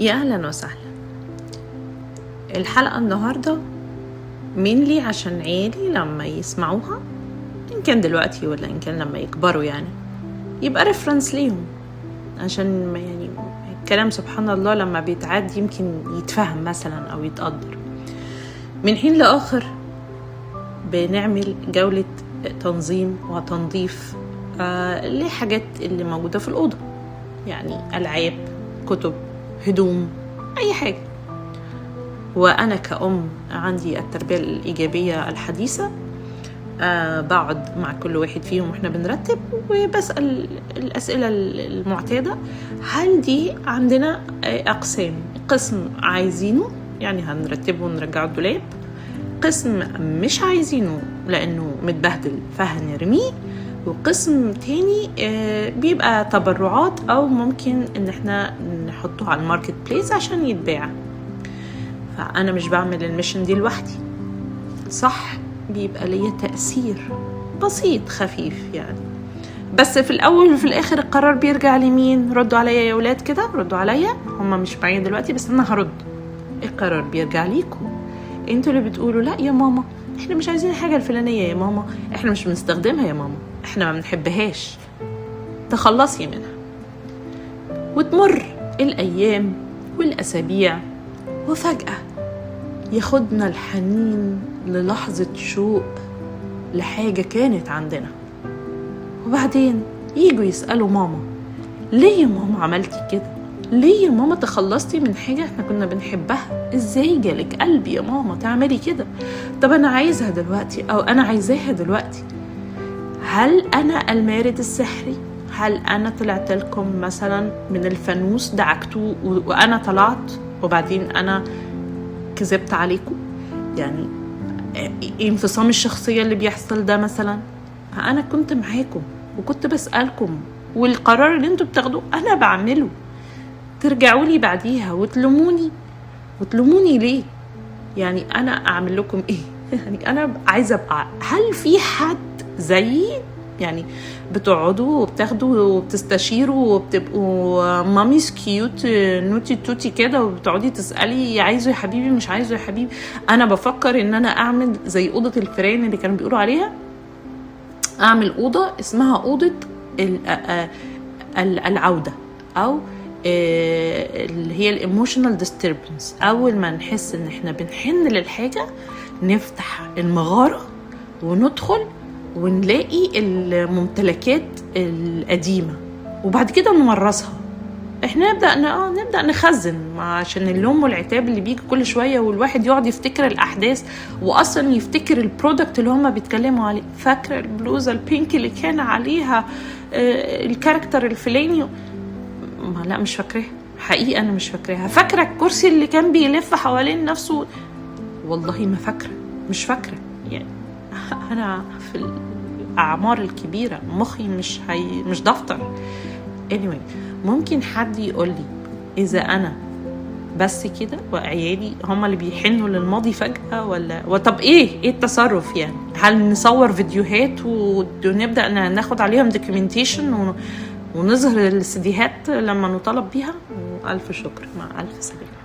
يا أهلا وسهلا. الحلقة النهاردة mainly عشان عيالي لما يسمعوها، إن كان دلوقتي ولا إن كان لما يكبروا، يعني يبقى ريفرنس ليهم، عشان يعني الكلام سبحان الله لما بيتعاد يمكن يتفهم مثلا أو يتقدر. من حين لآخر بنعمل جولة تنظيم وتنظيف لحاجات اللي موجودة في الأوضة، يعني ألعاب، كتب، هدوم، أي حاجة. وأنا كأم عندي التربية الإيجابية الحديثة، بقعد مع كل واحد فيهم وإحنا بنرتب وبسأل الأسئلة المعتادة. هل دي عندنا أقسام؟ قسم عايزينه يعني هنرتبه ونرجعه الدولاب، قسم مش عايزينه لأنه متبهدل فهنرميه، وقسم تاني بيبقى تبرعات أو ممكن إن إحنا نحطه على الماركت بليس عشان يتباع. فأنا مش بعمل الميشن دي لوحدي، صح؟ بيبقى ليا تأثير بسيط خفيف يعني، بس في الأول وفي الآخر القرار بيرجع لمين؟ ردوا عليا يا ولاد كده، ردوا عليا، هما مش معايا دلوقتي بس أنا هرد. القرار بيرجع ليكم انتوا اللي بتقولوا لا يا ماما احنا مش عايزين الحاجة الفلانية، يا ماما احنا مش بنستخدمها، يا ماما احنا ما بنحبهاش، تخلصي منها. وتمر الأيام والأسابيع وفجأة ياخدنا الحنين للحظة شوق لحاجة كانت عندنا، وبعدين ييجوا يسألوا ماما ليه يا ماما عملتي كده؟ ليه يا ماما تخلصتي من حاجة احنا كنا بنحبها؟ ازاي جالك قلبي يا ماما تعملي كده؟ طب انا عايزها دلوقتي او انا عايزاها دلوقتي. هل انا المارد السحري؟ هل انا طلعت لكم مثلا من الفانوس دعكتوه وانا طلعت وبعدين انا كذبت عليكم؟ يعني انفصام الشخصية اللي بيحصل ده مثلا، انا كنت معاكم وكنت بسألكم والقرار اللي انتوا بتاخدوه انا بعمله، ترجعوا لي بعديها وتلوموني ليه؟ يعني انا اعمل لكم ايه؟ يعني انا عايزه ابقى، هل في حد زيي؟ يعني بتقعدوا وبتاخدوا وبتستشيروا وبتبقوا ماميز كيوت نوتي توتي كده وبتقعدي تسالي عايزه يا حبيبي مش عايزه يا حبيبي؟ انا بفكر ان انا اعمل زي اوضه الفيران اللي كانوا بيقولوا عليها، اعمل اوضه اسمها اوضه العوده، او اللي هي الإيموشنال ديستربنس. أول ما نحس إن إحنا بنحن للحاجة نفتح المغارة وندخل ونلاقي الممتلكات القديمة وبعد كده نمرسها. إحنا نبدأ نخزن، عشان اللوم والعتاب اللي بيجي كل شوية والواحد يقعد يفتكر الأحداث وأصلا يفتكر البرودكت اللي هما بيتكلموا عليه. فاكرة البلوزة البينك اللي كان عليها الكاركتر الفلاني؟ لا مش فاكراها حقيقة، أنا مش فاكراها. فاكرة الكرسي اللي كان بيلف حوالين نفسه؟ والله ما فاكرة، مش فاكرة. يعني أنا في الأعمار الكبيرة مخي مش دفتر. anyway ممكن حد يقول لي إذا أنا بس كده وعيالي هما اللي بيحنوا للماضي فجأة ولا طب إيه التصرف؟ يعني هل نصور فيديوهات ونبدأ ناخد عليهم دوكيومنتيشن ونظهر السيديهات لما نطالب بيها؟ وألف شكر، مع ألف سلامة.